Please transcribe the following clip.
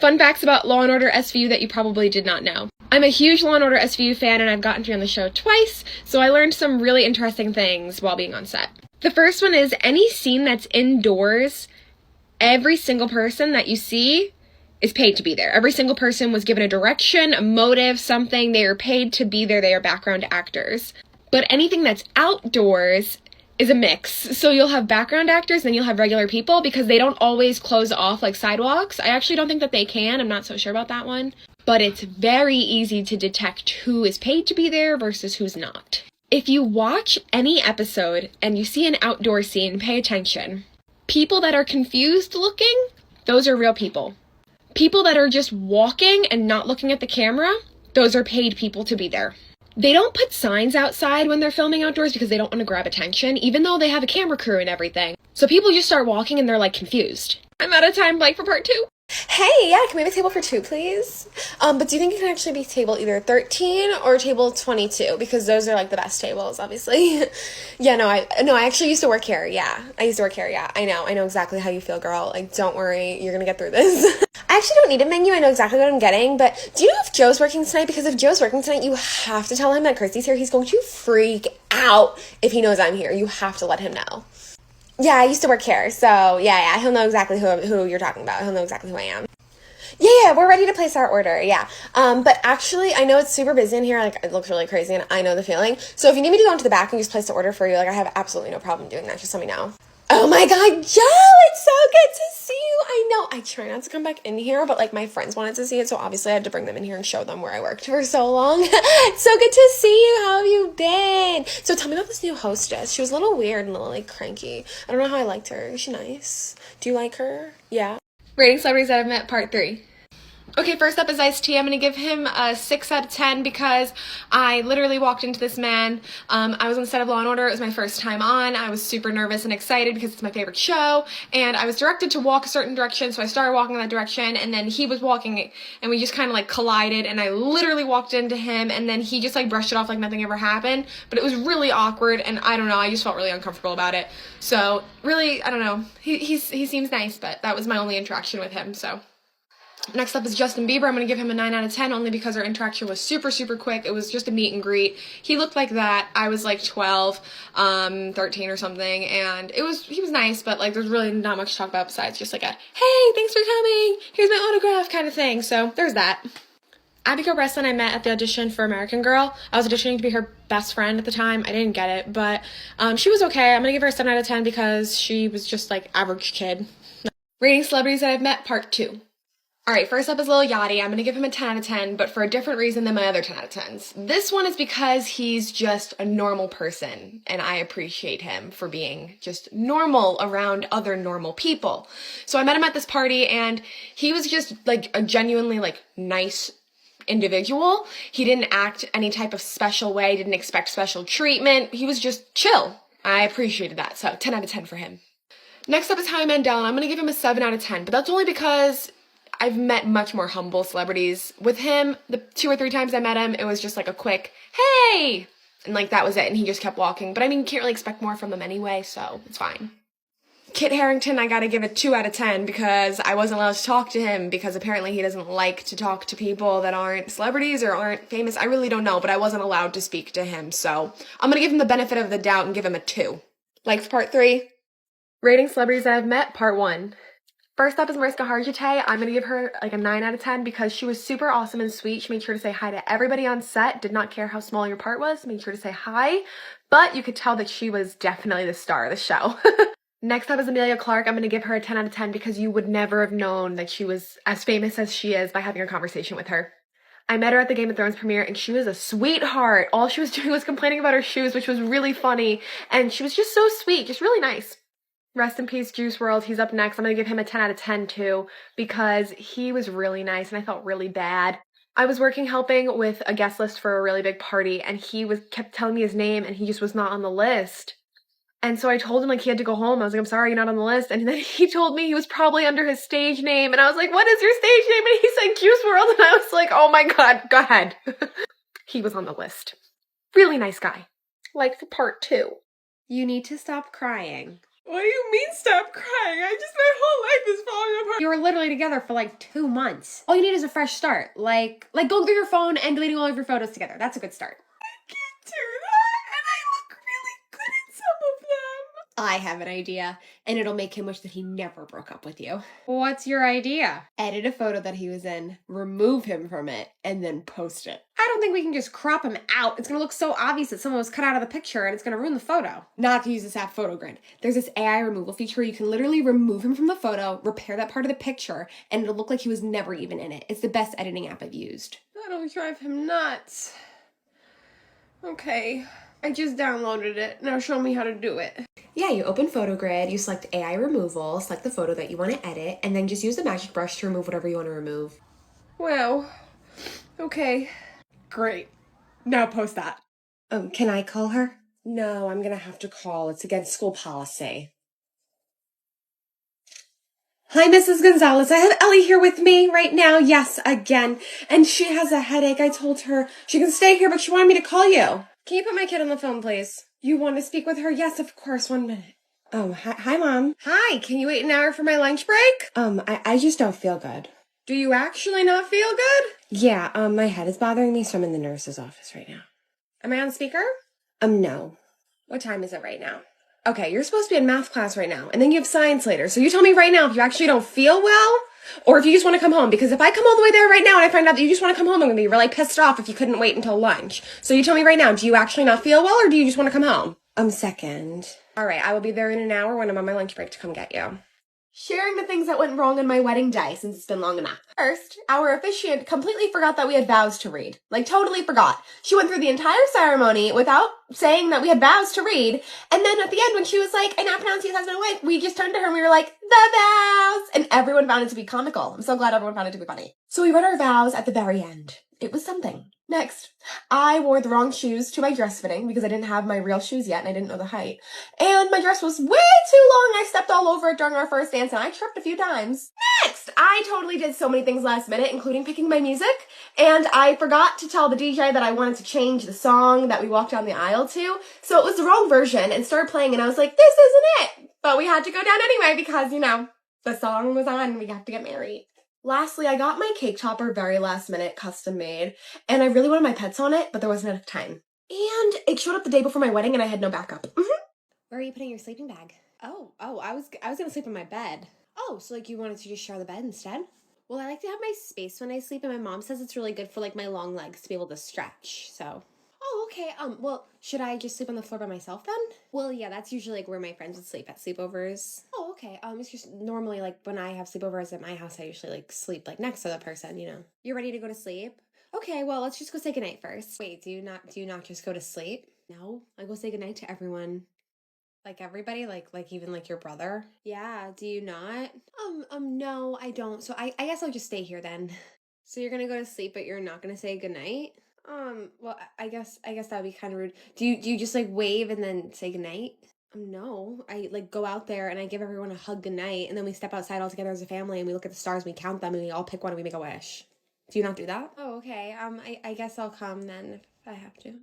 Fun facts about Law & Order SVU that you probably did not know. I'm a huge Law & Order SVU fan, and I've gotten to be on the show twice, so I learned some really interesting things while being on set. The first one is any scene that's indoors, every single person that you see is paid to be there. Every single person was given a direction, a motive, something. They are paid to be there. They are background actors. But anything that's outdoors is a mix. So you'll have background actors, then you'll have regular people, because they don't always close off like sidewalks. I actually don't think that they can. I'm not so sure about that one. But it's very easy to detect who is paid to be there versus who's not. If you watch any episode and you see an outdoor scene, pay attention. People that are confused looking, those are real people. People that are just walking and not looking at the camera, those are paid people to be there. They don't put signs outside when they're filming outdoors because they don't want to grab attention, even though they have a camera crew and everything. So people just start walking and they're like confused. I'm out of time, Blake, for part 2. Hey, yeah, can we have a table for 2, please? But do you think it can actually be table either 13 or table 22? Because those are, like, the best tables, obviously. Yeah, I actually used to work here, yeah. I know exactly how you feel, girl. Like, don't worry, you're gonna get through this. I actually don't need a menu, I know exactly what I'm getting, but do you know if Joe's working tonight? Because if Joe's working tonight, you have to tell him that Kirsty's here. He's going to freak out if he knows I'm here. You have to let him know. Yeah, I used to work here, so yeah, he'll know exactly who you're talking about. He'll know exactly who I am. Yeah, we're ready to place our order, yeah. But actually, I know it's super busy in here, like, it looks really crazy, and I know the feeling. So if you need me to go into the back and just place the order for you, like, I have absolutely no problem doing that, just let me know. Oh my god, Joe, it's so good to see you. I know, I try not to come back in here, but, like, my friends wanted to see it, so obviously I had to bring them in here and show them where I worked for so long. It's so good to see you. How have you been? So tell me about this new hostess. She was a little weird and a little, like, cranky. I don't know how I liked her. Is she nice? Do you like her? Yeah. Rating celebrities that I've met, part 3. Okay, first up is Ice-T. I'm going to give him a 6 out of 10 because I literally walked into this man. I was on the set of Law & Order. It was my first time on. I was super nervous and excited because it's my favorite show, and I was directed to walk a certain direction, so I started walking in that direction, and then he was walking, and we just kind of like collided, and I literally walked into him, and then he just like brushed it off like nothing ever happened, but it was really awkward, and I don't know, I just felt really uncomfortable about it. So really, I don't know, he seems nice, but that was my only interaction with him, so. Next up is Justin Bieber. I'm going to give him a 9 out of 10 only because our interaction was super, super quick. It was just a meet and greet. He looked like that. I was like 12, 13 or something, and he was nice, but like there's really not much to talk about besides just like a, hey, thanks for coming, here's my autograph kind of thing. So there's that. Abigail Breslin I met at the audition for American Girl. I was auditioning to be her best friend at the time. I didn't get it, but she was okay. I'm going to give her a 7 out of 10 because she was just like average kid. Rating celebrities that I've met, part 2. Alright, first up is Lil Yachty. I'm going to give him a 10 out of 10, but for a different reason than my other 10 out of 10s. This one is because he's just a normal person, and I appreciate him for being just normal around other normal people. So I met him at this party, and he was just, like, a genuinely, like, nice individual. He didn't act any type of special way, didn't expect special treatment. He was just chill. I appreciated that, so 10 out of 10 for him. Next up is Howie Mandel, and I'm going to give him a 7 out of 10, but that's only because I've met much more humble celebrities. With him, the 2 or 3 times I met him, it was just like a quick, hey! And like that was it, and he just kept walking. But I mean, you can't really expect more from him anyway, so it's fine. Kit Harington, I gotta give a 2 out of 10 because I wasn't allowed to talk to him because apparently he doesn't like to talk to people that aren't celebrities or aren't famous. I really don't know, but I wasn't allowed to speak to him, so I'm gonna give him the benefit of the doubt and give him a 2. Like for part 3. Rating celebrities that I've met, part 1. First up is Mariska Hargitay. I'm going to give her like a 9 out of 10 because she was super awesome and sweet. She made sure to say hi to everybody on set. Did not care how small your part was. Made sure to say hi. But you could tell that she was definitely the star of the show. Next up is Emilia Clarke. I'm going to give her a 10 out of 10 because you would never have known that she was as famous as she is by having a conversation with her. I met her at the Game of Thrones premiere and she was a sweetheart. All she was doing was complaining about her shoes, which was really funny. And she was just so sweet, just really nice. Rest in peace, Juice WRLD. He's up next. I'm going to give him a 10 out of 10 too because he was really nice and I felt really bad. I was helping with a guest list for a really big party and he kept telling me his name and he just was not on the list. And so I told him like he had to go home. I was like, I'm sorry, you're not on the list. And then he told me he was probably under his stage name. And I was like, what is your stage name? And he said Juice WRLD. And I was like, oh my God, go ahead. He was on the list. Really nice guy. Like for part 2. You need to stop crying. What do you mean stop crying? My whole life is falling apart. You were literally together for like 2 months. All you need is a fresh start. Like going through your phone and deleting all of your photos together. That's a good start. Do that, and I look really good in some of them. I have an idea, and it'll make him wish that he never broke up with you. What's your idea? Edit a photo that he was in, remove him from it, and then post it. I don't think we can just crop him out. It's gonna look so obvious that someone was cut out of the picture, and it's gonna ruin the photo. Not to use this app PhotoGrid. There's this AI removal feature where you can literally remove him from the photo, repair that part of the picture, and it'll look like he was never even in it. It's the best editing app I've used. That'll drive him nuts. Okay, I just downloaded it. Now show me how to do it. Yeah, you open PhotoGrid, you select AI removal, select the photo that you want to edit, and then just use the magic brush to remove whatever you want to remove. Wow. Okay. Great. Now post that. Can I call her? No, I'm gonna have to call. It's against school policy. Hi, Mrs. Gonzalez. I have Ellie here with me right now. Yes, again. And she has a headache. I told her she can stay here, but she wanted me to call you. Can you put my kid on the phone, please? You want to speak with her? Yes, of course. 1 minute. Oh, hi, Mom. Hi, can you wait an hour for my lunch break? I just don't feel good. Do you actually not feel good? Yeah, my head is bothering me, so I'm in the nurse's office right now. Am I on speaker? No. What time is it right now? Okay, you're supposed to be in math class right now, and then you have science later. So you tell me right now if you actually don't feel well, or if you just want to come home. Because if I come all the way there right now and I find out that you just want to come home, I'm going to be really pissed off if you couldn't wait until lunch. So you tell me right now, do you actually not feel well, or do you just want to come home? Second. All right, I will be there in an hour when I'm on my lunch break to come get you. Sharing the things that went wrong on my wedding day since it's been long enough. First, our officiant completely forgot that we had vows to read. Like, totally forgot. She went through the entire ceremony without saying that we had vows to read. And then at the end, when she was like, I now pronounce you as husband and wife, we just turned to her and we were like, the vows! And everyone found it to be comical. I'm so glad everyone found it to be funny. So we read our vows at the very end. It was something. Next, I wore the wrong shoes to my dress fitting because I didn't have my real shoes yet and I didn't know the height. And my dress was way too long. I stepped all over it during our first dance and I tripped a few times. Next, I totally did so many things last minute, including picking my music. And I forgot to tell the DJ that I wanted to change the song that we walked down the aisle to. So it was the wrong version and started playing and I was like, this isn't it. But we had to go down anyway because, the song was on and we got to get married. Lastly, I got my cake topper very last minute, custom made, and I really wanted my pets on it, but there wasn't enough time. And it showed up the day before my wedding and I had no backup. Where are you putting your sleeping bag? Oh, I was gonna sleep in my bed. Oh, so you wanted to just share the bed instead? Well, I like to have my space when I sleep, and my mom says it's really good for my long legs to be able to stretch, so. Oh, okay, well, should I just sleep on the floor by myself then? Well, yeah, that's usually where my friends would sleep at sleepovers. Oh, okay, it's just normally when I have sleepovers at my house, I usually sleep next to the person, You're ready to go to sleep? Okay, well, let's just go say goodnight first. Wait, do you not just go to sleep? No, I go say goodnight to everyone. Everybody? Even your brother? Yeah, do you not? No, I don't. So I guess I'll just stay here then. So you're gonna go to sleep, but you're not gonna say goodnight? Well, I guess that'd be kind of rude. Do you just wave and then say goodnight? No, I go out there and I give everyone a hug goodnight, and then we step outside all together as a family and we look at the stars and we count them and we all pick one and we make a wish. Do you not do that? Oh, okay. I guess I'll come then if I have to.